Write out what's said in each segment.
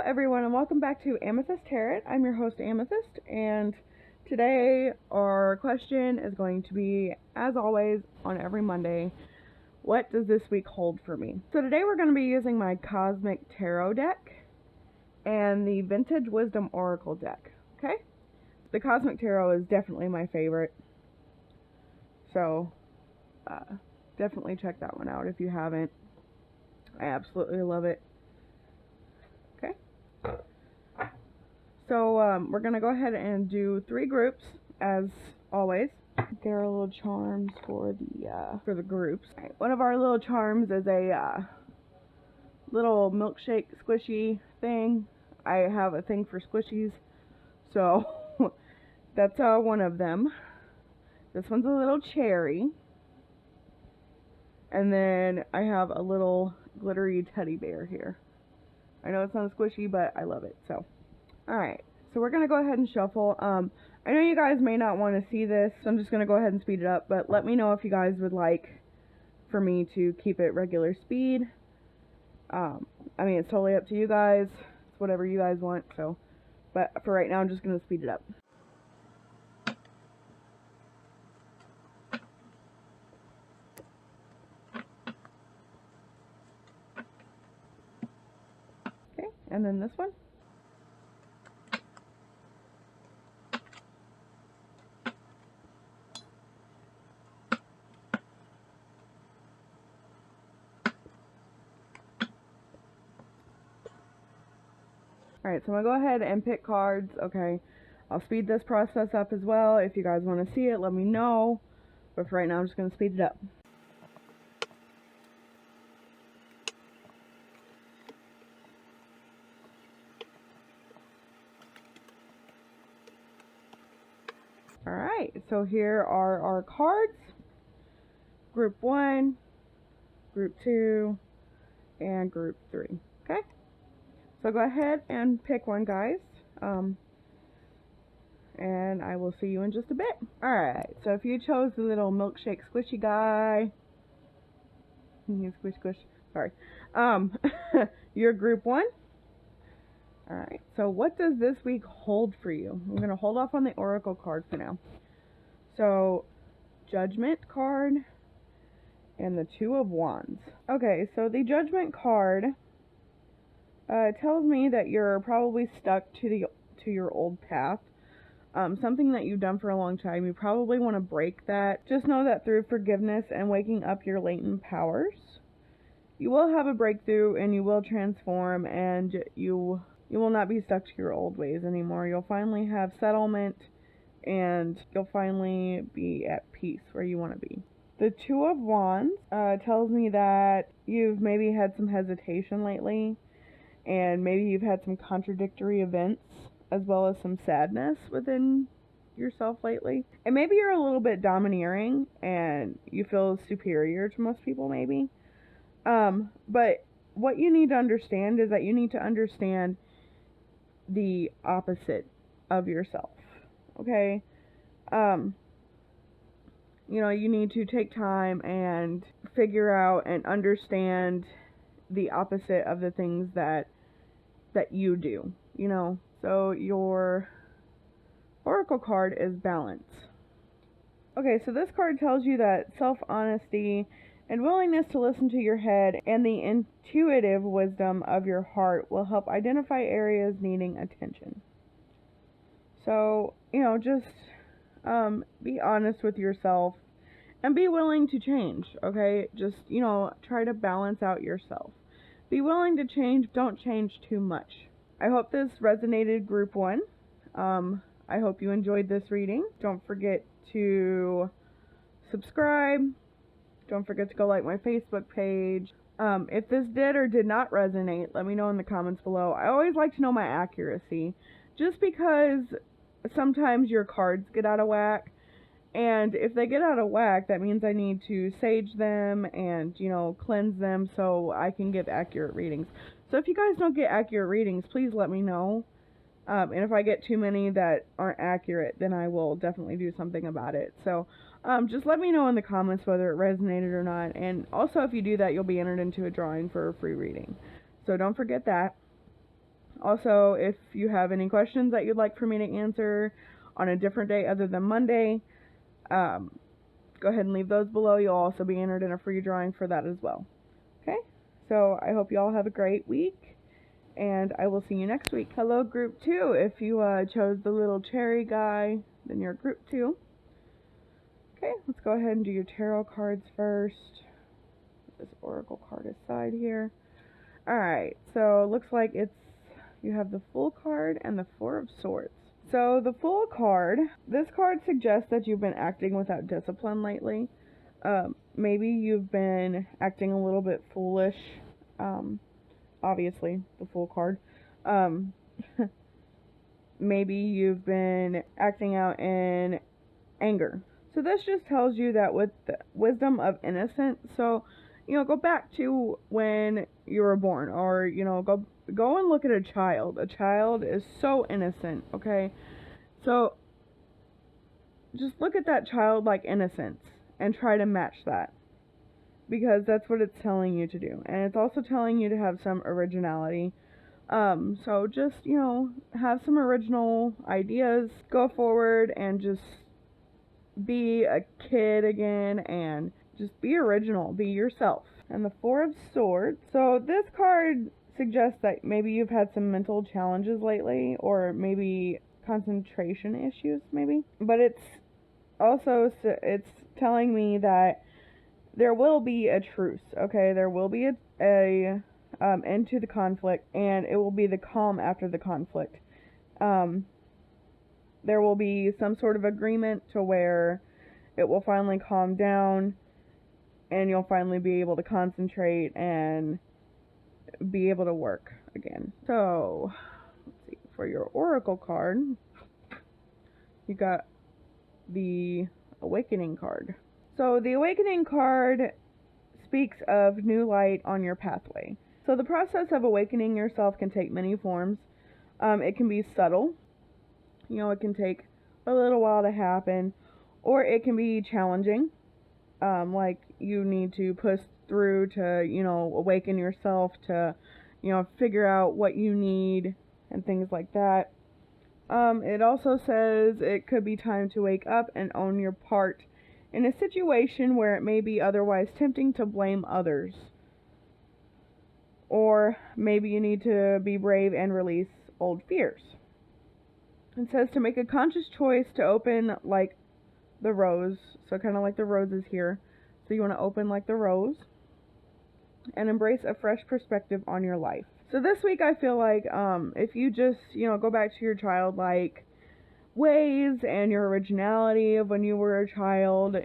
everyone, and welcome back to Amethyst Tarot. I'm your host, Amethyst, and today our question is going to be, as always, on every Monday, what does this week hold for me? So today we're going to be using my Cosmic Tarot deck and the Vintage Wisdom Oracle deck, okay? The Cosmic Tarot is definitely my favorite, so definitely check that one out if you haven't. I absolutely love it. Okay. So we're going to go ahead and do 3 groups, as always. Get our little charms for the groups. Right. One of our little charms is a little milkshake squishy thing. I have a thing for squishies, so that's one of them. This one's a little cherry. And then I have a little glittery teddy bear here. I know it's not squishy, but I love it. So, alright. So we're going to go ahead and shuffle. I know you guys may not want to see this, so I'm just going to go ahead and speed it up. But let me know if you guys would like for me to keep it regular speed. I mean, it's totally up to you guys. It's whatever you guys want. So, but for right now, I'm just going to speed it up. Okay, and then this one. Alright, so I'm going to go ahead and pick cards. Okay, I'll speed this process up as well. If you guys want to see it, let me know. But for right now, I'm just going to speed it up. Alright, so here are our cards. Group 1, Group 2, and Group 3. Okay? So go ahead and pick one, guys. And I will see you in just a bit. Alright, so if you chose the little milkshake squishy guy, squish squish, sorry. You're Group 1. Alright, so what does this week hold for you? I'm going to hold off on the Oracle card for now. So, Judgment card and the 2 of Wands. Okay, so the Judgment card tells me that you're probably stuck to your old path. Something that you've done for a long time. You probably want to break that. Just know that through forgiveness and waking up your latent powers, you will have a breakthrough and you will transform, and you will not be stuck to your old ways anymore. You'll finally have settlement, and you'll finally be at peace where you want to be. The 2 of Wands tells me that you've maybe had some hesitation lately, and maybe you've had some contradictory events, as well as some sadness within yourself lately. And maybe you're a little bit domineering, and you feel superior to most people, maybe. But what you need to understand is that you need to understand the opposite of yourself. Okay? You know, you need to take time and figure out and understand the opposite of the things that you do, you know. So your Oracle card is Balance. Okay, so this card tells you that self-honesty and willingness to listen to your head and the intuitive wisdom of your heart will help identify areas needing attention. So, you know, just be honest with yourself and be willing to change, okay? Just, you know, try to balance out yourself. Be willing to change, don't change too much. I hope this resonated, Group 1. I hope you enjoyed this reading. Don't forget to subscribe. Don't forget to go like my Facebook page. If this did or did not resonate, let me know in the comments below. I always like to know my accuracy, just because sometimes your cards get out of whack. And if they get out of whack, that means I need to sage them and, you know, cleanse them so I can give accurate readings. So if you guys don't get accurate readings, please let me know. And if I get too many that aren't accurate, then I will definitely do something about it. So just let me know in the comments whether it resonated or not. And also, if you do that, you'll be entered into a drawing for a free reading. So don't forget that. Also, if you have any questions that you'd like for me to answer on a different day other than Monday, go ahead and leave those below. You'll also be entered in a free drawing for that as well. Okay? So I hope you all have a great week, and I will see you next week. Hello, Group 2. If you chose the little cherry guy, then you're Group 2. Okay, let's go ahead and do your tarot cards first. Put this oracle card aside here. Alright, so it looks like you have the Fool card and the Four of Swords. So the Fool card, this card suggests that you've been acting without discipline lately. Maybe you've been acting a little bit foolish. Obviously, the Fool card. Maybe you've been acting out in anger. So this just tells you that with the wisdom of innocence, so, go back to when you were born, or, go and look at a child. A child is so innocent, okay? So just look at that childlike innocence and try to match that, because that's what it's telling you to do. And it's also telling you to have some originality. So just, have some original ideas, go forward and just be a kid again and just be original, be yourself. And the Four of Swords. So this card suggests that maybe you've had some mental challenges lately, or maybe concentration issues, maybe. But it's telling me that there will be a truce, okay? There will be a end to the conflict, and it will be the calm after the conflict. There will be some sort of agreement to where it will finally calm down, and you'll finally be able to concentrate and be able to work again. So, let's see, for your oracle card, you got the Awakening card. So the Awakening card speaks of new light on your pathway. So the process of awakening yourself can take many forms. It can be subtle. It can take a little while to happen, or it can be challenging. Like you need to push through to, awaken yourself to, figure out what you need and things like that. It also says it could be time to wake up and own your part in a situation where it may be otherwise tempting to blame others. Or maybe you need to be brave and release old fears. It says to make a conscious choice to open like the rose, so kind of like the roses here. So you want to open like the rose and embrace a fresh perspective on your life. So this week I feel like if you just, go back to your childlike ways and your originality of when you were a child,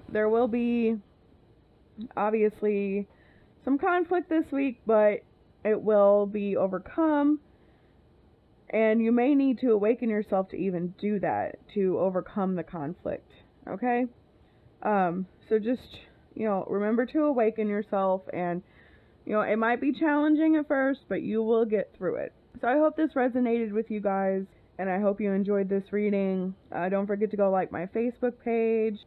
there will be obviously some conflict this week, but it will be overcome. And you may need to awaken yourself to even do that, to overcome the conflict, okay? So just, remember to awaken yourself, and, it might be challenging at first, but you will get through it. So I hope this resonated with you guys, and I hope you enjoyed this reading. Don't forget to go like my Facebook page.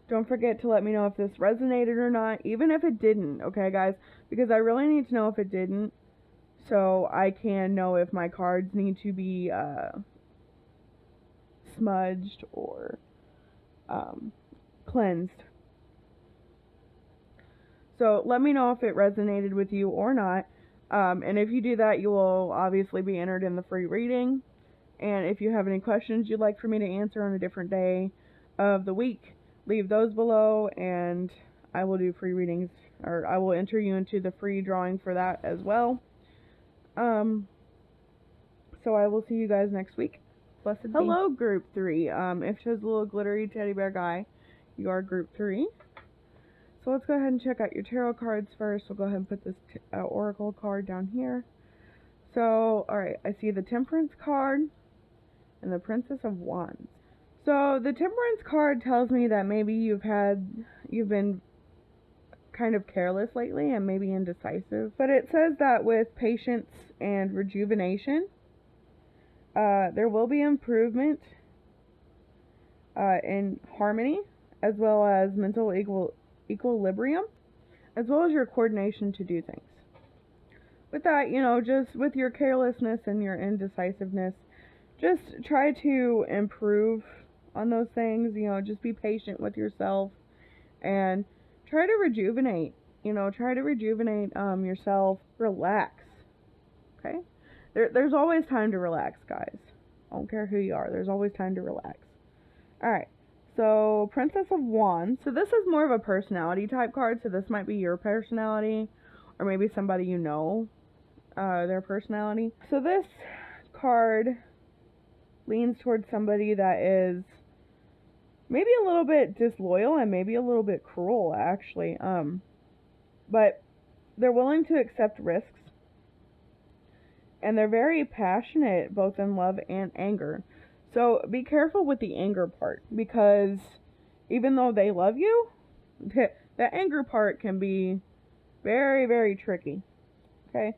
Don't forget to let me know if this resonated or not, even if it didn't, okay, guys? Because I really need to know if it didn't, so I can know if my cards need to be smudged or cleansed. So let me know if it resonated with you or not. And if you do that, you will obviously be entered in the free reading. And if you have any questions you'd like for me to answer on a different day of the week, leave those below, and I will do free readings, or I will enter you into the free drawing for that as well. So I will see you guys next week. Blessed be. Hello, Group 3. If it shows a little glittery teddy bear guy, you are Group 3. So let's go ahead and check out your tarot cards first. We'll go ahead and put this oracle card down here. So, alright, I see the Temperance card and the Princess of Wands. So the Temperance card tells me that maybe you've been kind of careless lately and maybe indecisive. But it says that with patience and rejuvenation, there will be improvement in harmony, as well as mental equilibrium, as well as your coordination to do things. with that, just with your carelessness and your indecisiveness, just try to improve on those things. Just be patient with yourself and try to rejuvenate. Try to rejuvenate yourself. Relax. Okay? There's always time to relax, guys. I don't care who you are. There's always time to relax. Alright. So, Princess of Wands. So this is more of a personality type card. So this might be your personality. Or maybe somebody you know. Their personality. So this card leans towards somebody that is maybe a little bit disloyal and maybe a little bit cruel, actually. But they're willing to accept risks. And they're very passionate, both in love and anger. So be careful with the anger part, because even though they love you, the anger part can be very, very tricky. Okay?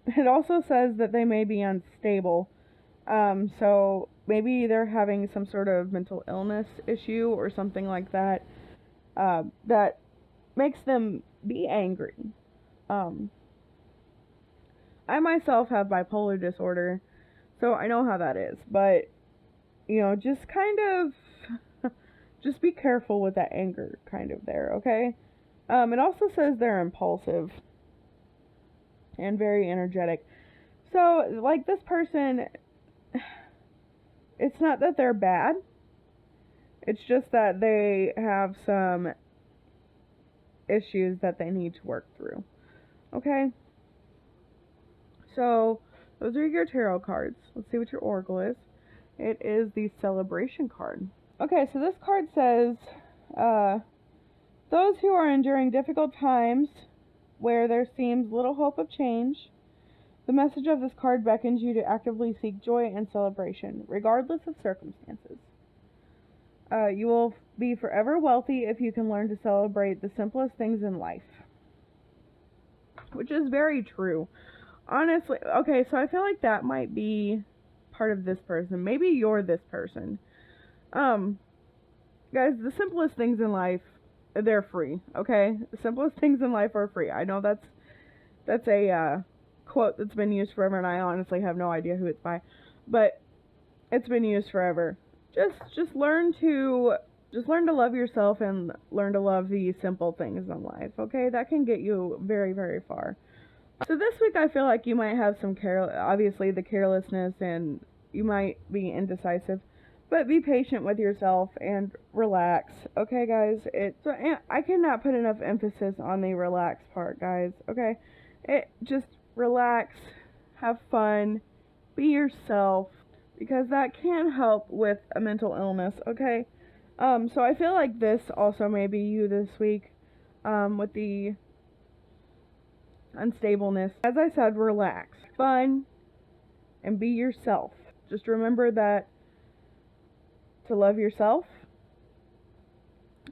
It also says that they may be unstable. So maybe they're having some sort of mental illness issue or something like that, that makes them be angry. I myself have bipolar disorder, so I know how that is. But, just kind of, just be careful with that anger kind of there, okay? It also says they're impulsive and very energetic. So, like, this person, it's not that they're bad. It's just that they have some issues that they need to work through. Okay? So, those are your tarot cards. Let's see what your oracle is. It is the Celebration card. Okay, so this card says, those who are enduring difficult times where there seems little hope of change, the message of this card beckons you to actively seek joy and celebration, regardless of circumstances. You will be forever wealthy if you can learn to celebrate the simplest things in life. Which is very true. Honestly, okay, so I feel like that might be part of this person. Maybe you're this person. Guys, the simplest things in life, they're free, okay? The simplest things in life are free. I know that's a quote that's been used forever, and I honestly have no idea who it's by, but it's been used forever. Just learn to love yourself and learn to love the simple things in life, okay? That can get you very, very far. So this week I feel like you might have some obviously the carelessness, and you might be indecisive, but be patient with yourself and relax, okay, guys? I cannot put enough emphasis on the relax part, guys, okay? Just relax, have fun, be yourself, because that can help with a mental illness, okay? So I feel like this also may be you this week, with the unstableness. As I said, relax, fun, and be yourself. Just remember that to love yourself,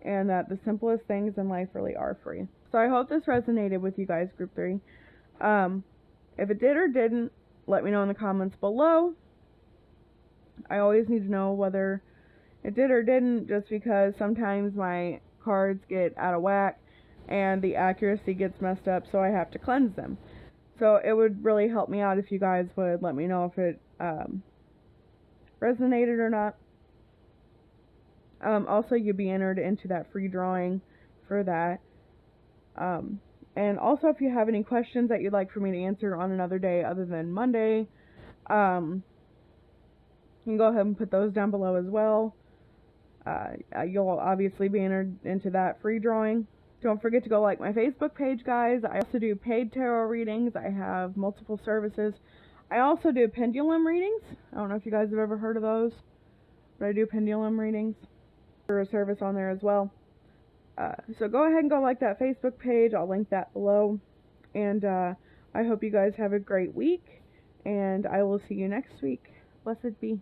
and that the simplest things in life really are free. So I hope this resonated with you guys, Group 3. If it did or didn't, let me know in the comments below. I always need to know whether it did or didn't, just because sometimes my cards get out of whack and the accuracy gets messed up, so I have to cleanse them. So it would really help me out if you guys would let me know if it resonated or not. Also, you'd be entered into that free drawing for that. And also, if you have any questions that you'd like for me to answer on another day other than Monday, you can go ahead and put those down below as well. You'll obviously be entered into that free drawing. Don't forget to go like my Facebook page, guys. I also do paid tarot readings. I have multiple services. I also do pendulum readings. I don't know if you guys have ever heard of those, but I do pendulum readings. There's a service on there as well. So go ahead and go like that Facebook page. I'll link that below. And I hope you guys have a great week, and I will see you next week. Blessed be.